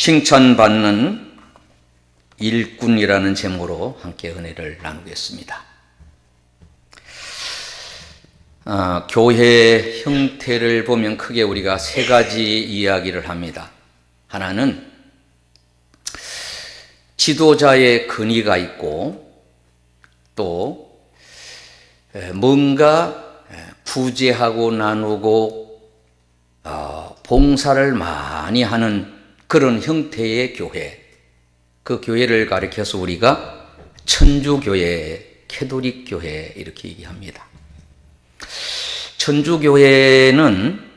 칭찬받는 일꾼이라는 제목으로 함께 은혜를 나누겠습니다. 교회 형태를 보면 크게 우리가 세 가지 이야기를 합니다. 하나는 지도자의 근위가 있고, 또 뭔가 구제하고 나누고 봉사를 많이 하는 그런 형태의 교회, 그 교회를 가리켜서 우리가 천주교회, 캐톨릭교회 이렇게 얘기합니다. 천주교회는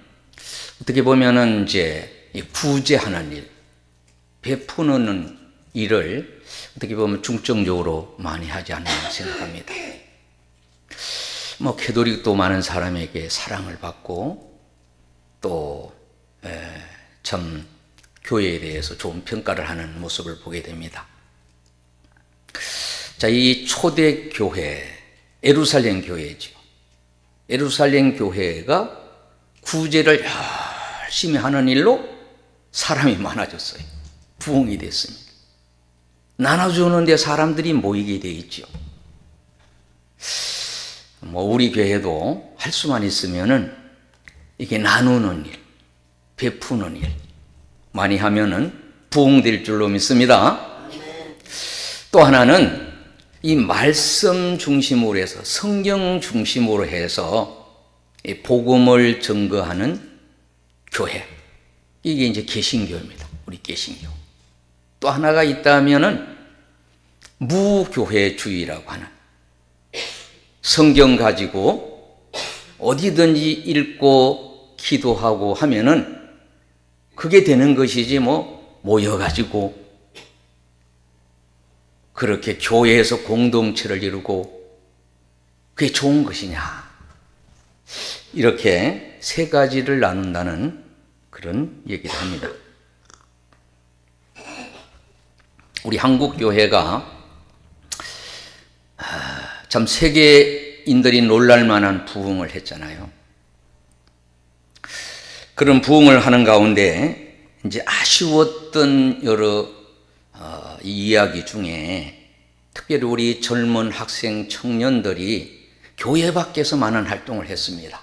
어떻게 보면은 이제 구제하는 일, 베푸는 일을 어떻게 보면 중점적으로 많이 하지 않나 생각합니다. 캐톨릭도 많은 사람에게 사랑을 받고 또 참 교회에 대해서 좋은 평가를 하는 모습을 보게 됩니다. 자, 이 초대 교회, 예루살렘 교회죠. 예루살렘 교회가 구제를 열심히 하는 일로 사람이 많아졌어요. 부흥이 됐습니다. 나눠주는데 사람들이 모이게 돼 있죠. 우리 교회도 할 수만 있으면은 이게 나누는 일, 베푸는 일 많이 하면은 부흥될 줄로 믿습니다. 또 하나는 이 말씀 중심으로 해서, 성경 중심으로 해서 이 복음을 증거하는 교회, 이게 이제 개신교입니다. 우리 개신교. 또 하나가 있다면은 무교회주의라고 하는, 성경 가지고 어디든지 읽고 기도하고 하면은 그게 되는 것이지 모여가지고 그렇게 교회에서 공동체를 이루고 그게 좋은 것이냐, 이렇게 세 가지를 나눈다는 그런 얘기를 합니다. 우리 한국교회가 참 세계인들이 놀랄만한 부흥을 했잖아요. 그런 부흥을 하는 가운데 이제 아쉬웠던 여러 이야기 중에 특별히 우리 젊은 학생 청년들이 교회 밖에서 많은 활동을 했습니다.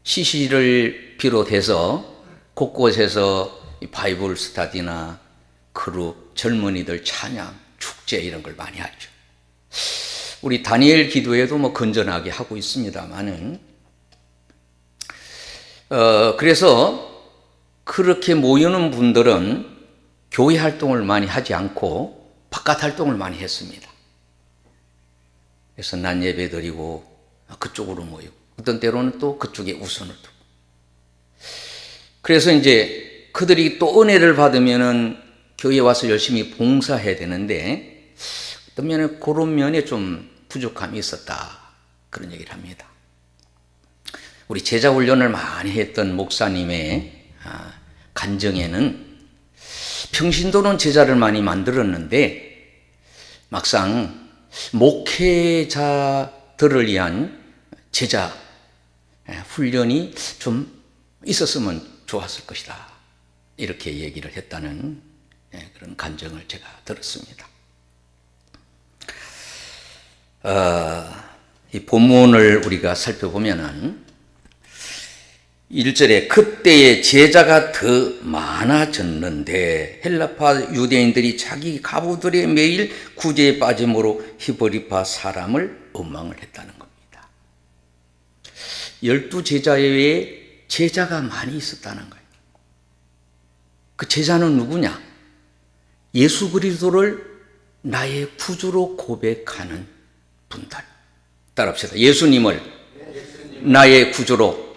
CC를 비롯해서 곳곳에서 바이블 스터디나 그룹, 젊은이들 찬양, 축제 이런 걸 많이 하죠. 우리 다니엘 기도회도 건전하게 하고 있습니다만은 그래서 그렇게 모이는 분들은 교회 활동을 많이 하지 않고 바깥 활동을 많이 했습니다. 그래서 낮 예배 드리고 그쪽으로 모이고, 어떤 때로는 또 그쪽에 우선을 두고, 그래서 이제 그들이 또 은혜를 받으면은 교회에 와서 열심히 봉사해야 되는데 어떤 면에 그런 면에 좀 부족함이 있었다, 그런 얘기를 합니다. 우리 제자 훈련을 많이 했던 목사님의 간증에는 평신도는 제자를 많이 만들었는데 막상 목회자들을 위한 제자 훈련이 좀 있었으면 좋았을 것이다, 이렇게 얘기를 했다는 그런 간증을 제가 들었습니다. 이 본문을 우리가 살펴보면은 1절에 그때의 제자가 더 많아졌는데 헬라파 유대인들이 자기 가부들의 매일 구제에 빠짐으로 히브리파 사람을 원망을 했다는 겁니다. 12 제자 외에 제자가 많이 있었다는 거예요. 그 제자는 누구냐? 예수 그리스도를 나의 구주로 고백하는 분들. 따라합시다. 예수님을 나의 구주로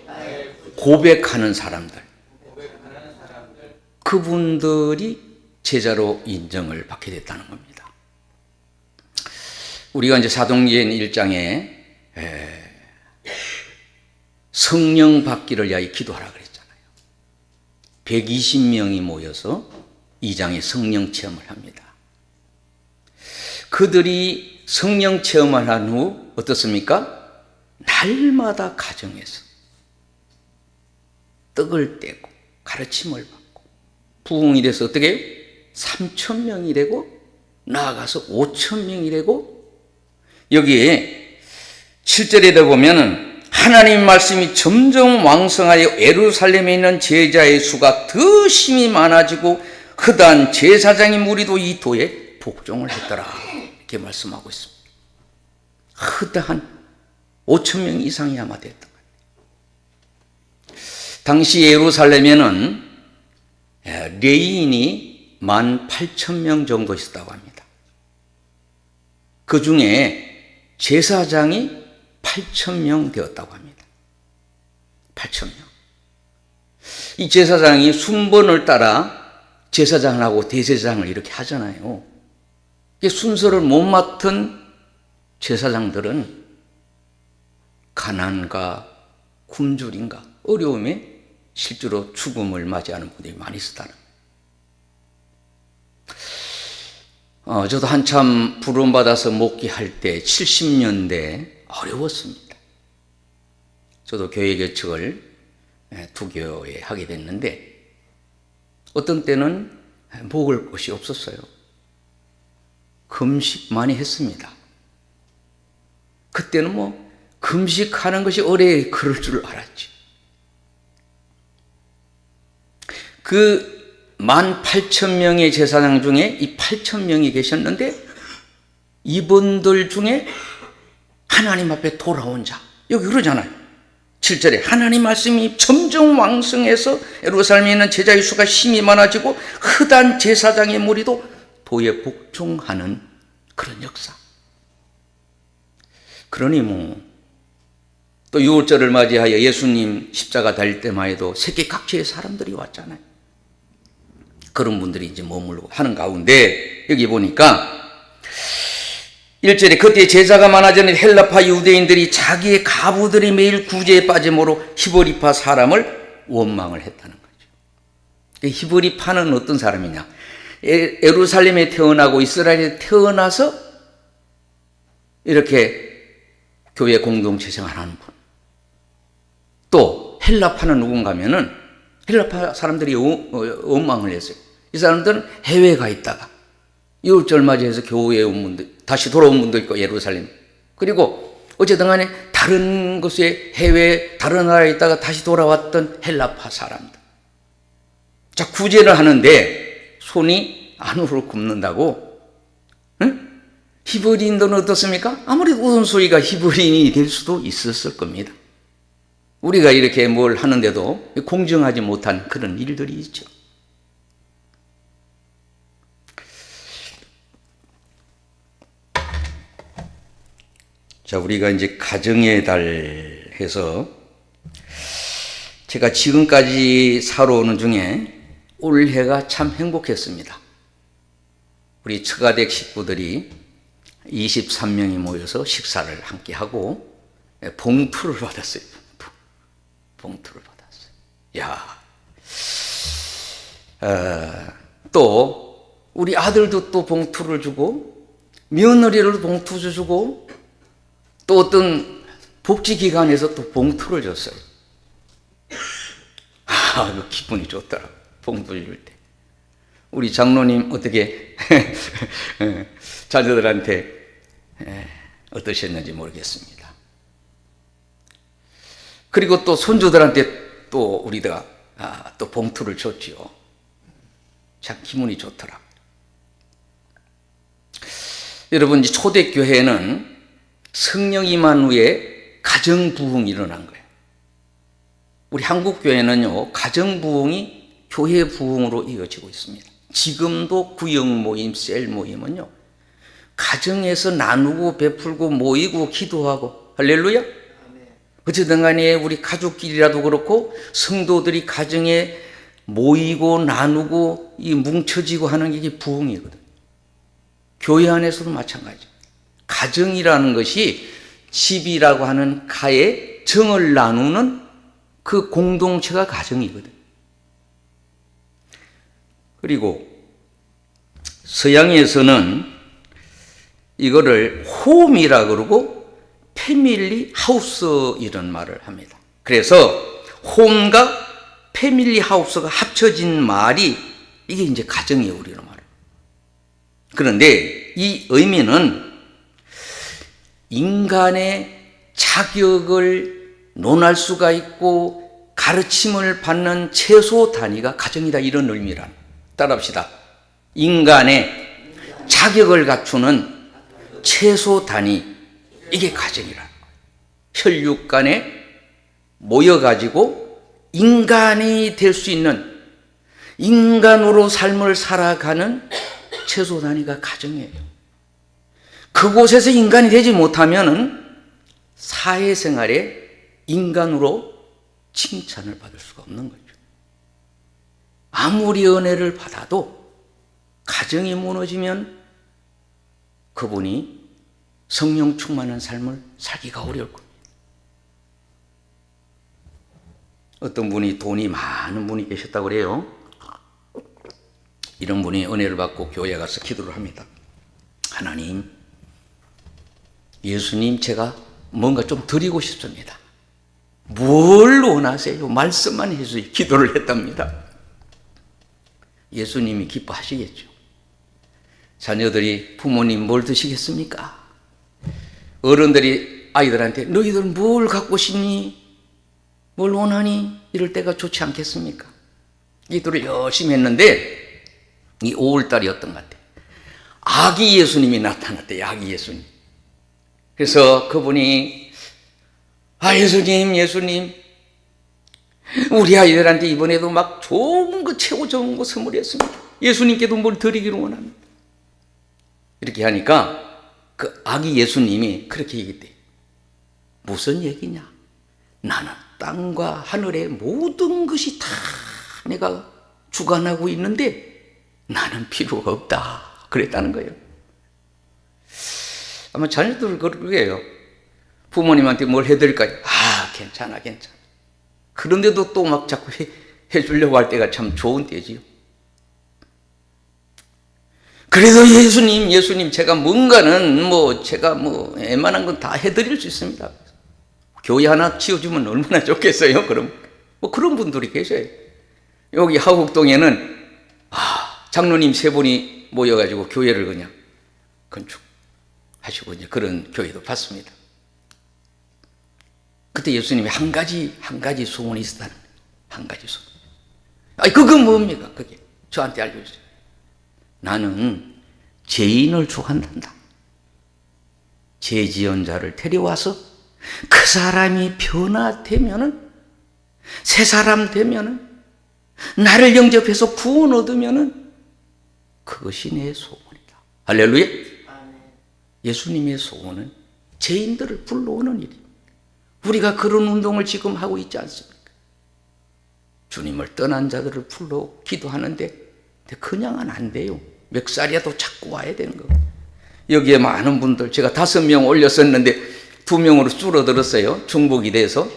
고백하는 사람들, 그분들이 제자로 인정을 받게 됐다는 겁니다. 우리가 이제 사도행전 1장에 성령 받기를 위하여 기도하라 그랬잖아요. 120명이 모여서 2장에 성령 체험을 합니다. 그들이 성령 체험을 한 후 어떻습니까? 날마다 가정에서 떡을 떼고 가르침을 받고 부흥이 돼서 어떻게 3,000명이 되고 나아가서 5,000명이 되고, 여기에 7절에 보면은 하나님 말씀이 점점 왕성하여 예루살렘에 있는 제자의 수가 더 심히 많아지고 허다한 제사장의 무리도 이 도에 복종을 했더라, 이렇게 말씀하고 있습니다. 허다한 5,000명 이상이 아마 됐던 거예요. 당시 예루살렘에는 레인이 18,000명 정도 있었다고 합니다. 그 중에 제사장이 8,000명 되었다고 합니다. 8,000명. 이 제사장이 순번을 따라 제사장하고 대제사장을 이렇게 하잖아요. 순서를 못 맡은 제사장들은 가난과 굶주림과 어려움에 실제로 죽음을 맞이하는 분들이 많이 있었다는 거예요. 저도 한참 부름받아서 목회할 때 70년대 어려웠습니다. 저도 교회 개척을 두 교회에 하게 됐는데 어떤 때는 먹을 것이 없었어요. 금식 많이 했습니다. 그때는 뭐 금식하는 것이 어려이 그럴 줄 알았지. 그 18,000명의 제사장 중에 이 8,000명이 계셨는데 이분들 중에 하나님 앞에 돌아온 자, 여기 그러잖아요. 7절에 하나님 말씀이 점점 왕성해서 예루살렘에 있는 제자의 수가 심히 많아지고 허다한 제사장의 무리도 도에 복종하는 그런 역사. 그러니 또 유월절을 맞이하여 예수님 십자가 달릴 때만 해도 세계 각지의 사람들이 왔잖아요. 그런 분들이 이제 머물고 하는 가운데 여기 보니까 1절에 그때 제자가 많아지는 헬라파 유대인들이 자기의 가부들이 매일 구제에 빠짐으로 히브리파 사람을 원망을 했다는 거죠. 히브리파는 어떤 사람이냐? 예루살렘에 태어나고 이스라엘에 태어나서 이렇게 교회 공동체 생활하는 분. 또 헬라파는 누군가 하면은 헬라파 사람들이 원망을 했어요. 이 사람들은 해외에 가 있다가 유월절 맞이해서 교회에 온 분들, 다시 돌아온 분도 있고 예루살렘. 그리고 어쨌든 간에 다른 곳에 해외 다른 나라에 있다가 다시 돌아왔던 헬라파 사람들. 자, 구제를 하는데 손이 안으로 굽는다고? 응? 히브리인들은 어떻습니까? 아무래도 우선소리가 히브리인이 될 수도 있었을 겁니다. 우리가 이렇게 뭘 하는데도 공정하지 못한 그런 일들이 있죠. 자, 우리가 이제 가정의 달 해서 제가 지금까지 살아오는 중에 올해가 참 행복했습니다. 우리 처가댁 식구들이 23명이 모여서 식사를 함께 하고 봉투를 받았어요. 봉투를 받았어요. 또 우리 아들도 또 봉투를 주고 며느리를 봉투 주고 또 어떤 복지기관에서 또 봉투를 줬어요. 그 기분이 좋더라고요. 봉투 줄 때. 우리 장로님 어떻게 자녀들한테 어떠셨는지 모르겠습니다. 그리고 또 손주들한테 또 우리가 또 봉투를 줬지요. 참 기분이 좋더라고요. 여러분, 이제 초대교회는 성령 임한 후에 가정 부흥이 일어난 거예요. 우리 한국 교회는요, 가정 부흥이 교회 부흥으로 이어지고 있습니다. 지금도 구역 모임, 셀 모임은요, 가정에서 나누고 베풀고 모이고 기도하고, 할렐루야. 어쨌든 간에 우리 가족끼리라도 그렇고 성도들이 가정에 모이고 나누고 이 뭉쳐지고 하는 게 이게 부흥이거든. 교회 안에서도 마찬가지입니다. 가정이라는 것이 집이라고 하는 가에 정을 나누는 그 공동체가 가정이거든. 그리고 서양에서는 이거를 홈이라 그러고 패밀리 하우스 이런 말을 합니다. 그래서 홈과 패밀리 하우스가 합쳐진 말이 이게 이제 가정이에요, 우리로 말하면. 그런데 이 의미는 인간의 자격을 논할 수가 있고 가르침을 받는 최소 단위가 가정이다, 이런 의미란. 따라합시다. 인간의 자격을 갖추는 최소 단위, 이게 가정이라. 혈육 간에 모여가지고 인간이 될 수 있는, 인간으로 삶을 살아가는 최소 단위가 가정이에요. 그곳에서 인간이 되지 못하면은 사회생활에 인간으로 칭찬을 받을 수가 없는 거죠. 아무리 은혜를 받아도 가정이 무너지면 그분이 성령 충만한 삶을 살기가 어려울 겁니다. 어떤 분이 돈이 많은 분이 계셨다고 그래요. 이런 분이 은혜를 받고 교회에 가서 기도를 합니다. 하나님, 예수님, 제가 뭔가 좀 드리고 싶습니다. 뭘 원하세요? 말씀만 해주세요. 기도를 했답니다. 예수님이 기뻐하시겠죠. 자녀들이 부모님 뭘 드시겠습니까? 어른들이 아이들한테 너희들 뭘 갖고 싶니? 뭘 원하니? 이럴 때가 좋지 않겠습니까? 기도를 열심히 했는데 이 5월달이었던 것 같아요. 아기 예수님이 나타났대요. 아기 예수님. 그래서 그분이 예수님 우리 아이들한테 이번에도 막 좋은 거, 최고 좋은 거 선물했습니다. 예수님께도 뭘 드리기를 원합니다. 이렇게 하니까 그 아기 예수님이 그렇게 얘기했대요. 무슨 얘기냐? 나는 땅과 하늘의 모든 것이 다 내가 주관하고 있는데 나는 필요가 없다, 그랬다는 거예요. 아마 자녀들은 그러게요. 부모님한테 뭘 해드릴까요? 괜찮아. 그런데도 또 막 자꾸 해주려고 할 때가 참 좋은 때지요. 그래도 예수님, 제가 뭔가는 제가 웬만한 건 다 해드릴 수 있습니다. 교회 하나 지어주면 얼마나 좋겠어요, 그럼. 그런 분들이 계셔요. 여기 하곡동에는, 장로님 3분이 모여가지고 교회를 그냥 건축하시고 이제 그런 교회도 봤습니다. 그때 예수님이 한 가지 소원이 있었다는 거예요. 한 가지 소원. 그건 뭡니까? 그게 저한테 알려주세요. 나는 죄인을 축한단다. 죄 지은 자를 데려와서 그 사람이 변화되면은, 새 사람 되면은, 나를 영접해서 구원 얻으면은 그것이 내 소원이다. 할렐루야. 예수님의 소원은 죄인들을 불러오는 일입니다. 우리가 그런 운동을 지금 하고 있지 않습니까? 주님을 떠난 자들을 불러 기도하는데 그냥은 안 돼요. 멱살이라도 잡고 와야 되는 거예요. 여기에 많은 분들, 제가 5명 올렸었는데 2명으로 줄어들었어요. 중복이 돼서.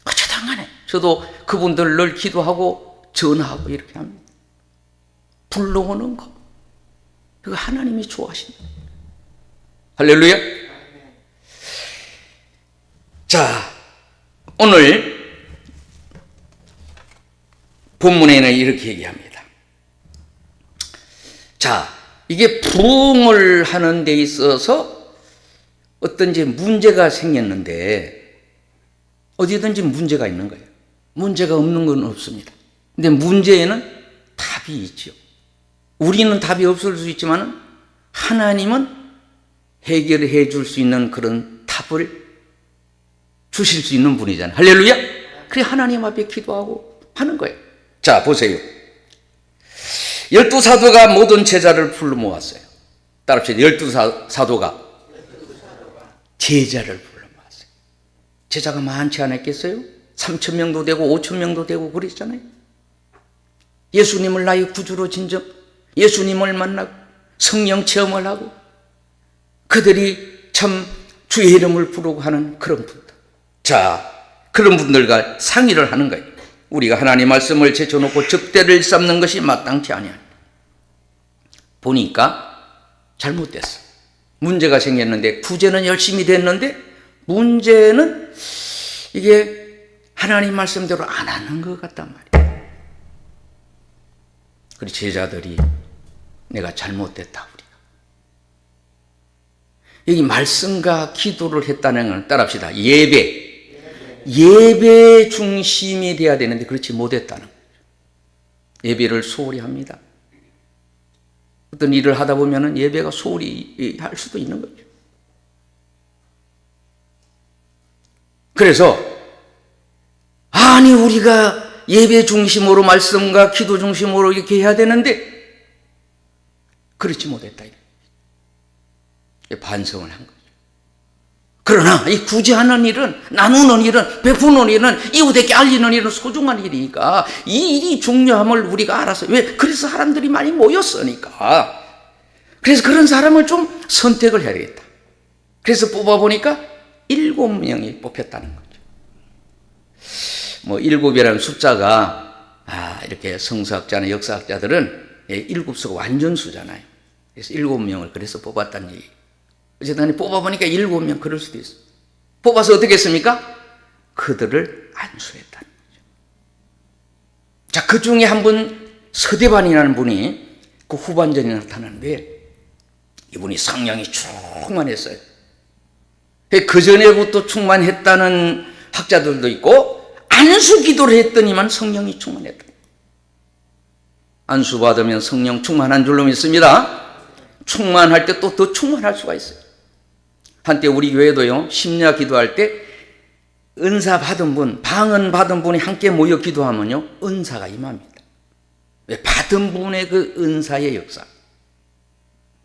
어쩌당간에 저도 그분들 늘 기도하고 전화하고 이렇게 합니다. 불러오는 거, 그거 하나님이 좋아하신다. 할렐루야. 자, 오늘 본문에는 이렇게 얘기합니다. 자, 이게 부흥을 하는 데 있어서 어떤지 문제가 생겼는데, 어디든지 문제가 있는 거예요. 문제가 없는 건 없습니다. 근데 문제에는 답이 있죠. 우리는 답이 없을 수 있지만 하나님은 해결해 줄 수 있는 그런 답을 주실 수 있는 분이잖아요. 할렐루야. 그래 하나님 앞에 기도하고 하는 거예요. 자, 보세요. 12사도가 모든 제자를 불러 모았어요. 따라합시다. 12사도가 제자를 불러 모았어요. 제자가 많지 않았겠어요? 3,000명도 되고 5,000명도 되고 그랬잖아요. 예수님을 나의 구주로 진정, 예수님을 만나고 성령 체험을 하고 그들이 참 주의 이름을 부르고 하는 그런 분들. 자, 그런 분들과 상의를 하는 거예요. 우리가 하나님 말씀을 제쳐놓고 적대를 쌓는 것이 마땅치 아니하니. 보니까 잘못됐어. 문제가 생겼는데, 구제는 열심히 됐는데 문제는 이게 하나님 말씀대로 안 하는 것 같단 말이에요. 그리 제자들이 내가 잘못됐다 우리가. 여기 말씀과 기도를 했다는 걸 따라합시다. 예배 중심이 돼야 되는데 그렇지 못했다는 거죠. 예배를 소홀히 합니다. 어떤 일을 하다 보면 예배가 소홀히 할 수도 있는 거죠. 그래서 아니 우리가 예배 중심으로 말씀과 기도 중심으로 이렇게 해야 되는데 그렇지 못했다. 반성을 한 거죠. 그러나 이 구제하는 일은, 나누는 일은, 베푸는 일은, 이웃에게 알리는 일은 소중한 일이니까 이 일이 중요함을 우리가 알아서, 왜? 그래서 사람들이 많이 모였으니까. 그래서 그런 사람을 좀 선택을 해야 되겠다. 그래서 뽑아보니까 7명이 뽑혔다는 거죠. 뭐 7이라는 숫자가 이렇게 성서학자나 역사학자들은 7수가 완전수잖아요. 그래서 7명을 그래서 뽑았다는 얘기. 어쨌든 뽑아보니까 7명 그럴 수도 있어요. 뽑아서 어떻게 했습니까? 그들을 안수했다는 거죠. 자, 그 중에 한 분 서대반이라는 분이 그 후반전에 나타나는데 이분이 성령이 충만했어요. 그 전에부터 충만했다는 학자들도 있고 안수 기도를 했더니만 성령이 충만했다. 안수 받으면 성령 충만한 줄로 믿습니다. 충만할 때 또 더 충만할 수가 있어요. 한때 우리 교회도요, 심야 기도할 때 은사 받은 분, 방언 받은 분이 함께 모여 기도하면요, 은사가 임합니다. 왜? 받은 분의 그 은사의 역사.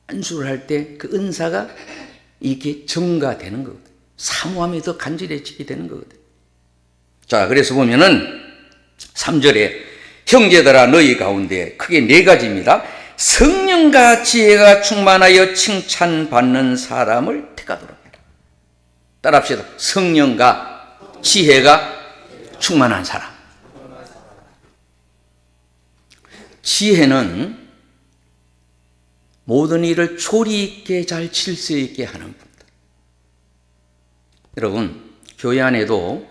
안수를 할 때 그 은사가 이게 증가되는 거거든요. 사모함이 더 간절해지게 되는 거거든요. 자, 그래서 보면은 3절에 형제들아 너희 가운데 크게 4가지입니다. 성령과 지혜가 충만하여 칭찬받는 사람을 택하도록 해라. 따라합시다. 성령과 지혜가 충만한 사람. 지혜는 모든 일을 조리 있게 잘 질서 있게 하는 분들. 여러분, 교회 안에도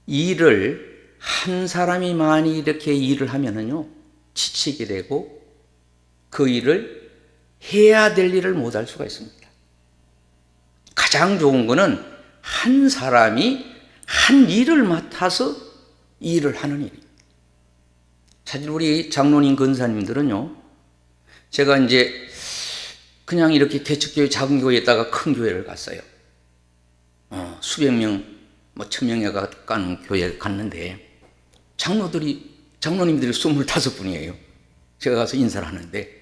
일을 한 사람이 많이 이렇게 일을 하면은요, 지치게 되고 그 일을 해야 될 일을 못할 수가 있습니다. 가장 좋은 거는 한 사람이 한 일을 맡아서 일을 하는 일입니다. 사실 우리 장로님 권사님들은요, 제가 이제 그냥 이렇게 개척교회 작은 교회에다가 큰 교회를 갔어요. 수백 명, 뭐 1000명에 가까운 교회를 갔는데 장로님들이 25분이에요. 제가 가서 인사를 하는데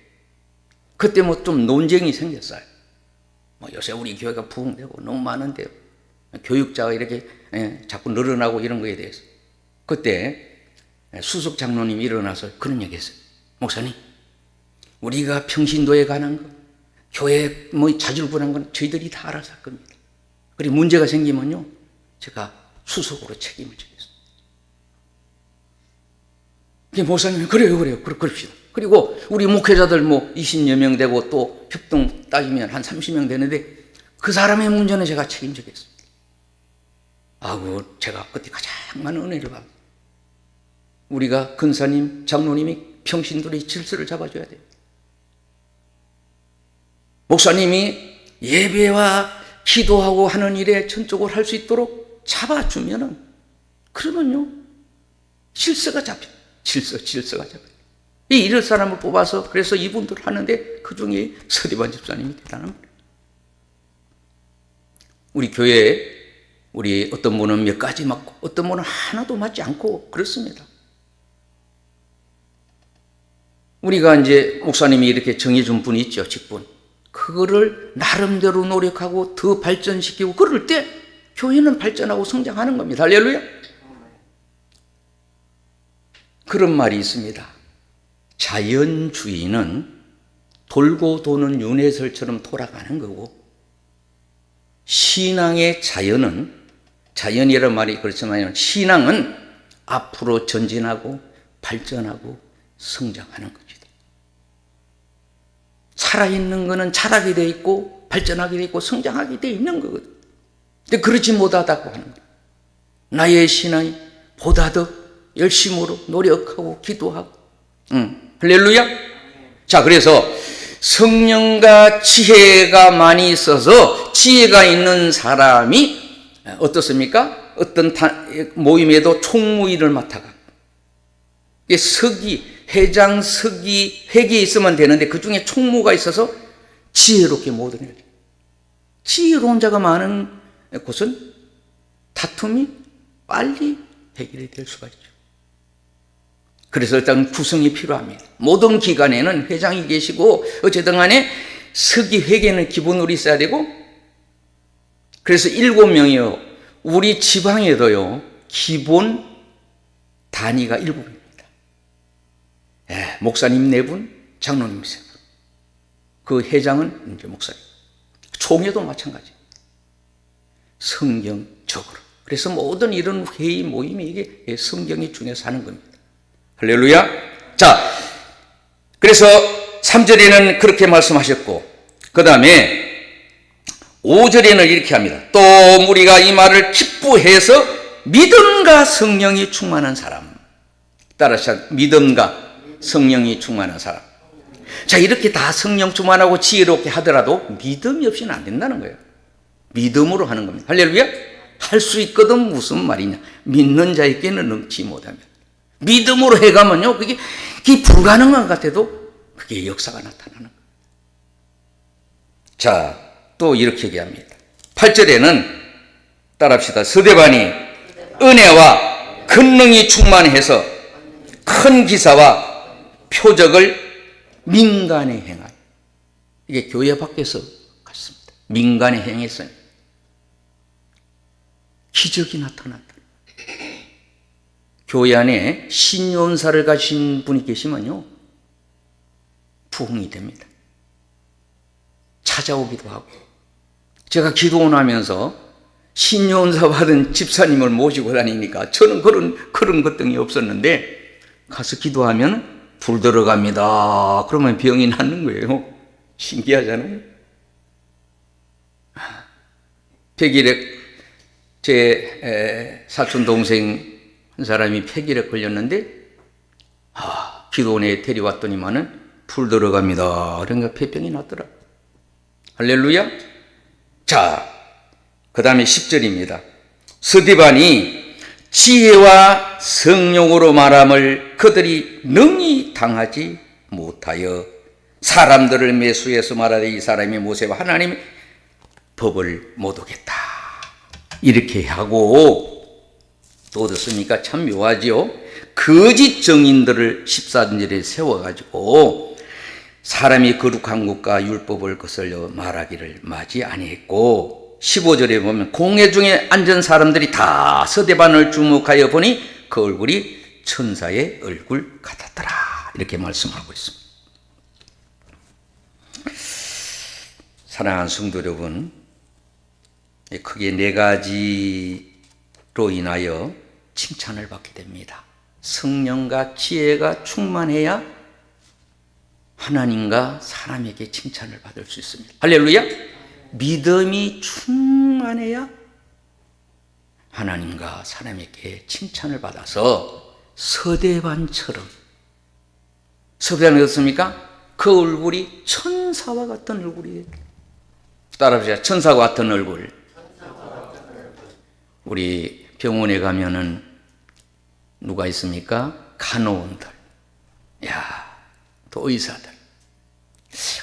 그때 뭐 좀 논쟁이 생겼어요. 뭐 요새 우리 교회가 부흥되고 너무 많은데요. 교육자가 이렇게 자꾸 늘어나고 이런 거에 대해서. 그때 수석 장로님이 일어나서 그런 얘기 했어요. 목사님, 우리가 평신도에 관한 거, 교회 뭐 자질구레한 건 저희들이 다 알아서 할 겁니다. 그리고 문제가 생기면요, 제가 수석으로 책임을 지겠습니다. 목사님이 그래요. 그럽시다. 그리고 우리 목회자들 뭐 20여 명 되고 또 협동 따지면 한 30명 되는데 그 사람의 문제는 제가 책임지겠습니다. 제가 그때 가장 많은 은혜를 받습니다. 우리가 근사님, 장로님이 평신도의 질서를 잡아줘야 돼요. 목사님이 예배와 기도하고 하는 일에 전적으로 할 수 있도록 잡아주면은 그러면요, 질서가 잡혀요. 질서가 잡혀요. 이 이럴 사람을 뽑아서 그래서 이분들 하는데 그 중에 서대반 집사님이 대단한 거예요. 우리 교회에 우리 어떤 분은 몇 가지 맞고 어떤 분은 하나도 맞지 않고 그렇습니다. 우리가 이제 목사님이 이렇게 정해준 분이 있죠, 직분. 그거를 나름대로 노력하고 더 발전시키고 그럴 때 교회는 발전하고 성장하는 겁니다. 할렐루야. 그런 말이 있습니다. 자연주의는 돌고 도는 윤회설처럼 돌아가는 거고, 신앙의 자연이라는 말이 그렇지만 신앙은 앞으로 전진하고 발전하고 성장하는 겁니다. 살아있는 거는 자라게 돼 있고 발전하게 돼 있고 성장하게 돼 있는 거거든. 근데 그렇지 못하다고 하는 거예요. 나의 신앙이 보다 더 열심으로 노력하고 기도하고 할렐루야. 자, 그래서 성령과 지혜가 많이 있어서 지혜가 있는 사람이 어떻습니까? 어떤 모임에도 총무일을 맡아가. 서기, 회장, 서기, 회계에 있으면 되는데 그 중에 총무가 있어서 지혜롭게 모든 일. 지혜로운 자가 많은 곳은 다툼이 빨리 해결이 될 수가 있죠. 그래서 일단 구성이 필요합니다. 모든 기관에는 회장이 계시고 어쨌든 간에 서기 회계는 기본으로 있어야 되고, 그래서 7명이요. 우리 지방에도요. 기본 단위가 7입니다. 목사님 4분, 장로님 3분. 그 회장은 이제 목사님. 총회도 마찬가지. 성경적으로. 그래서 모든 이런 회의 모임이 이게 성경이 중요해서 하는 겁니다. 할렐루야. 자, 그래서 3절에는 그렇게 말씀하셨고, 그 다음에 5절에는 이렇게 합니다. 또 우리가 이 말을 기뻐해서 믿음과 성령이 충만한 사람. 따라서 믿음과 성령이 충만한 사람. 자, 이렇게 다 성령 충만하고 지혜롭게 하더라도 믿음이 없이는 안 된다는 거예요. 믿음으로 하는 겁니다. 할렐루야. 할 수 있거든. 무슨 말이냐. 믿는 자에게는 넘치 못하면. 믿음으로 해가면요, 그게 불가능한 것 같아도 그게 역사가 나타나는 거예요. 자, 또 이렇게 얘기합니다. 8절에는 따라합시다. 서대반이 은혜와 권능이 충만해서 큰 기사와 표적을 민간에 행하여. 이게 교회 밖에서 갔습니다. 민간에 행했어요. 기적이 나타났다. 교회 안에 신요원사를 가신 분이 계시면요, 부흥이 됩니다. 찾아오기도 하고. 제가 기도원 하면서 신요원사 받은 집사님을 모시고 다니니까 저는 그런 것등이 없었는데, 가서 기도하면 불 들어갑니다. 그러면 병이 낫는 거예요. 신기하잖아요. 폐기력, 제 사촌 동생 한 사람이 폐기력 걸렸는데, 기도원에 데려왔더니만은 불 들어갑니다. 그러니까 폐병이 났더라. 할렐루야. 자, 그 다음에 10절입니다. 스디반이 지혜와 성령으로 말함을 그들이 능히 당하지 못하여 사람들을 매수해서 말하되 이 사람이 모세와 하나님의 법을 못 오겠다. 이렇게 하고, 또 어떻습니까? 참 묘하지요. 거짓 정인들을 14절에 세워가지고 사람이 거룩한 것과 율법을 거슬려 말하기를 마지 아니했고, 15절에 보면 공회 중에 앉은 사람들이 다 서대반을 주목하여 보니 그 얼굴이 천사의 얼굴 같았더라. 이렇게 말씀하고 있습니다. 사랑하는 성도 여러분, 크게 4가지로 인하여 칭찬을 받게 됩니다. 성령과 지혜가 충만해야 하나님과 사람에게 칭찬을 받을 수 있습니다. 할렐루야. 믿음이 충만해야 하나님과 사람에게 칭찬을 받아서 서대반처럼, 서대반이 어떻습니까? 그 얼굴이 천사와 같은 얼굴이에요. 따라하세요. 천사와 같은 얼굴. 우리 병원에 가면은 누가 있습니까? 간호원들. 또 의사들.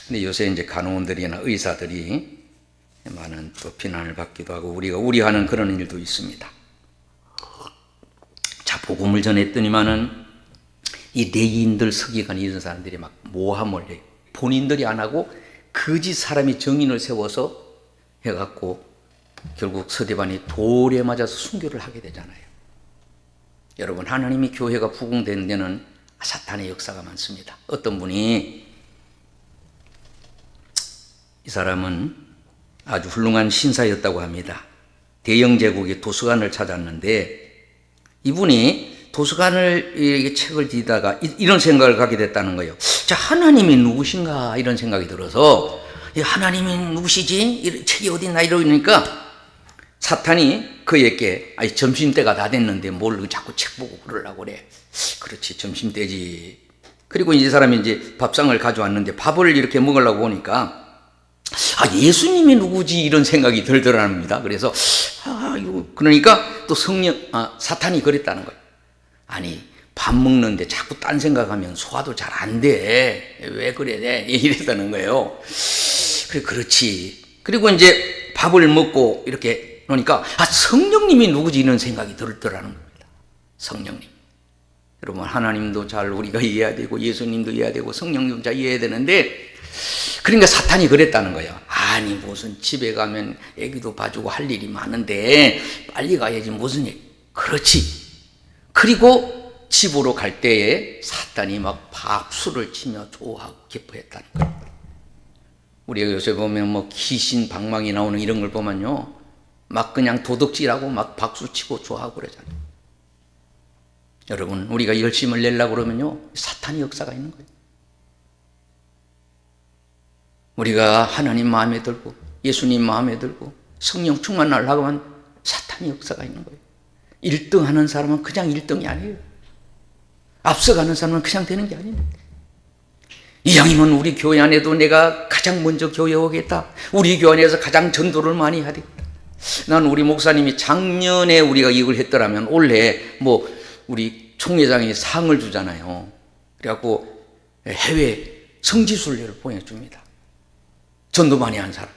근데 요새 이제 간호원들이나 의사들이 많은 또 비난을 받기도 하고 우리가 우려하는 그런 일도 있습니다. 자, 복음을 전했더니만은 이 내인들, 서기관 이런 사람들이 막 모함을 해요. 본인들이 안 하고 거짓 사람이 정인을 세워서 해갖고 결국 서대반이 돌에 맞아서 순교를 하게 되잖아요. 여러분, 하나님이 교회가 부흥되는 데는 사탄의 역사가 많습니다. 어떤 분이, 이 사람은 아주 훌륭한 신사였다고 합니다. 대영 제국의 도서관을 찾았는데 이분이 도서관을 책을 뒤다가 이런 생각을 갖게 됐다는 거예요. 자, 하나님이 누구신가 이런 생각이 들어서 하나님이 누구시지? 책이 어디 있나 이러니까 사탄이 그에게 점심때가 다 됐는데 뭘 자꾸 책 보고 그러려고 그래. 그렇지, 점심때지. 그리고 이제 사람이 이제 밥상을 가져왔는데 밥을 이렇게 먹으려고 보니까 예수님이 누구지 이런 생각이 들더랍니다. 그래서 이거 그러니까 또 사탄이 그랬다는 거예요. 아니 밥 먹는데 자꾸 딴 생각하면 소화도 잘 안 돼. 왜 그래? 이랬다는 거예요. 그래 그렇지. 그리고 이제 밥을 먹고 이렇게 놓으니까 성령님이 누구지 이런 생각이 들더라는 겁니다. 성령님. 여러분 하나님도 잘 우리가 이해해야 되고 예수님도 이해해야 되고 성령님도 잘 이해해야 되는데 그러니까 사탄이 그랬다는 거예요. 아니 무슨 집에 가면 애기도 봐주고 할 일이 많은데 빨리 가야지 무슨 일. 그렇지. 그리고 집으로 갈 때에 사탄이 막 박수를 치며 좋아하고 기뻐했다는 거예요. 우리가 요새 보면 뭐 귀신 방망이 나오는 이런 걸 보면요 막 그냥 도둑질하고 막 박수치고 좋아하고 그러잖아요. 여러분 우리가 열심을 내려고 그러면요 사탄의 역사가 있는 거예요. 우리가 하나님 마음에 들고 예수님 마음에 들고 성령 충만을 하고 하면 사탄의 역사가 있는 거예요. 1등 하는 사람은 그냥 1등이 아니에요. 앞서가는 사람은 그냥 되는 게 아닙니다. 이왕이면 우리 교회 안에도 내가 가장 먼저 교회에 오겠다. 우리 교회 안에서 가장 전도를 많이 해야 되겠다. 난 우리 목사님이 작년에 우리가 이걸 했더라면 올해 뭐 우리 총회장이 상을 주잖아요. 그래갖고 해외 성지순례를 보내줍니다. 전도 많이 한 사람.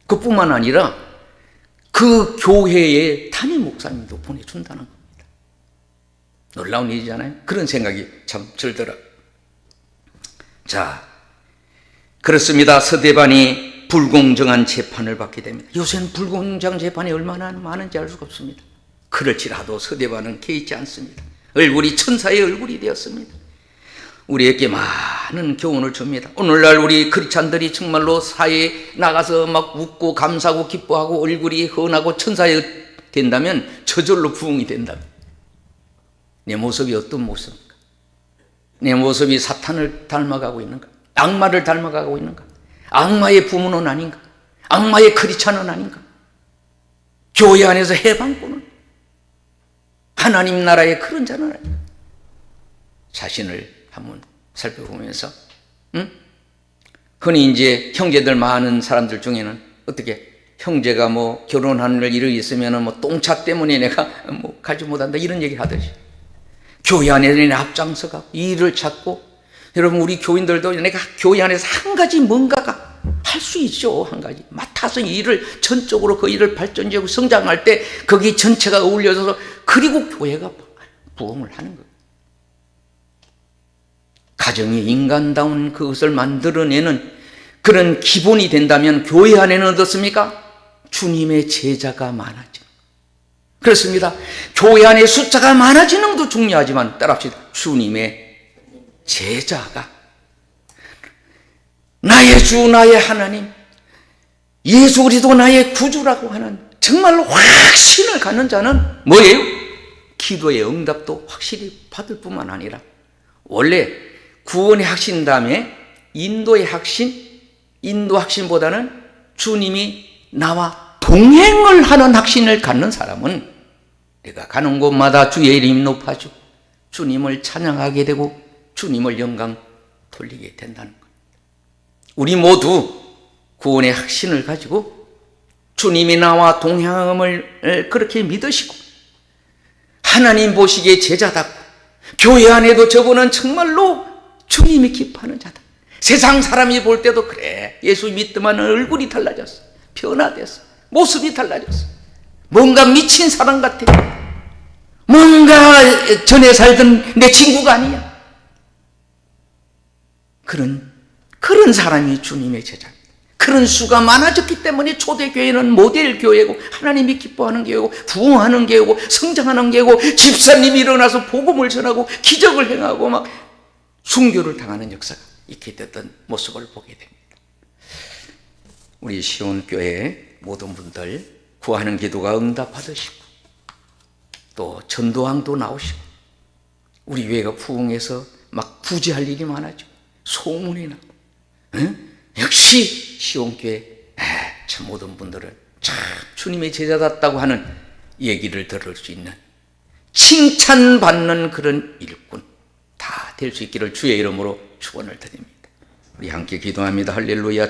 그뿐만 아니라 그 교회의 담임 목사님도 보내준다는 겁니다. 놀라운 일이잖아요. 그런 생각이 참 들더라고요. 자, 그렇습니다. 서대반이 불공정한 재판을 받게 됩니다. 요새는 불공정한 재판이 얼마나 많은지 알 수가 없습니다. 그럴지라도 서대반은 개의치 않습니다. 얼굴이 천사의 얼굴이 되었습니다. 우리에게 많은 교훈을 줍니다. 오늘날 우리 크리스찬들이 정말로 사회에 나가서 막 웃고 감사하고 기뻐하고 얼굴이 헌하고 천사의 된다면 저절로 부흥이 된다. 내 모습이 어떤 모습입니까? 내 모습이 사탄을 닮아가고 있는가? 악마를 닮아가고 있는가? 악마의 부모는 아닌가? 악마의 크리스찬은 아닌가? 교회 안에서 해방꾼은 하나님 나라의 그런 자는 아닌가? 자신을 한번 살펴보면서 흔히 이제 형제들 많은 사람들 중에는 어떻게 형제가 뭐 결혼하는 일이 있으면 뭐 똥차 때문에 내가 뭐 가지 못한다 이런 얘기 하듯이 교회 안에는 앞장서가 일을 찾고 여러분 우리 교인들도 내가 교회 안에서 한 가지 뭔가가 할 수 있죠. 한 가지 맡아서 일을 전적으로 그 일을 발전지고 성장할 때 거기 전체가 어울려져서 그리고 교회가 부흥을 하는 거예요. 가정이 인간다운 그것을 만들어내는 그런 기본이 된다면 교회 안에는 어떻습니까? 주님의 제자가 많아지는 그렇습니다. 교회 안에 숫자가 많아지는 것도 중요하지만 따라합시다. 주님의 제자가 나의 주 나의 하나님 예수 그리스도 나의 구주라고 하는 정말로 확신을 갖는 자는 뭐예요? 기도의 응답도 확실히 받을 뿐만 아니라 원래 구원의 확신 다음에 인도의 확신, 인도 확신보다는 주님이 나와 동행을 하는 확신을 갖는 사람은 내가 가는 곳마다 주의 이름 높아지고 주님을 찬양하게 되고 주님을 영광 돌리게 된다는 겁니다. 우리 모두 구원의 확신을 가지고 주님이 나와 동행함을 그렇게 믿으시고 하나님 보시기에 제자답고 교회 안에도 저분은 정말로 주님이 기뻐하는 자다. 세상 사람이 볼 때도 그래 예수 믿더만 얼굴이 달라졌어. 변화됐어. 모습이 달라졌어. 뭔가 미친 사람 같아. 뭔가 전에 살던 내 친구가 아니야. 그런 사람이 주님의 제자입니다. 그런 수가 많아졌기 때문에 초대교회는 모델 교회고 하나님이 기뻐하는 교회고 부흥하는 교회고 성장하는 교회고 집사님이 일어나서 복음을 전하고 기적을 행하고 막 순교를 당하는 역사가 있게 됐던 모습을 보게 됩니다. 우리 시온교회 모든 분들 구하는 기도가 응답받으시고 또 전도왕도 나오시고 우리 교회가 부흥해서 막 부재할 일이 많아지고 소문이 나고 역시 시온교회 참 모든 분들은 참 주님의 제자답다고 하는 얘기를 들을 수 있는 칭찬받는 그런 일꾼 다 될 수 있기를 주의 이름으로 축원을 드립니다. 우리 함께 기도합니다. 할렐루야.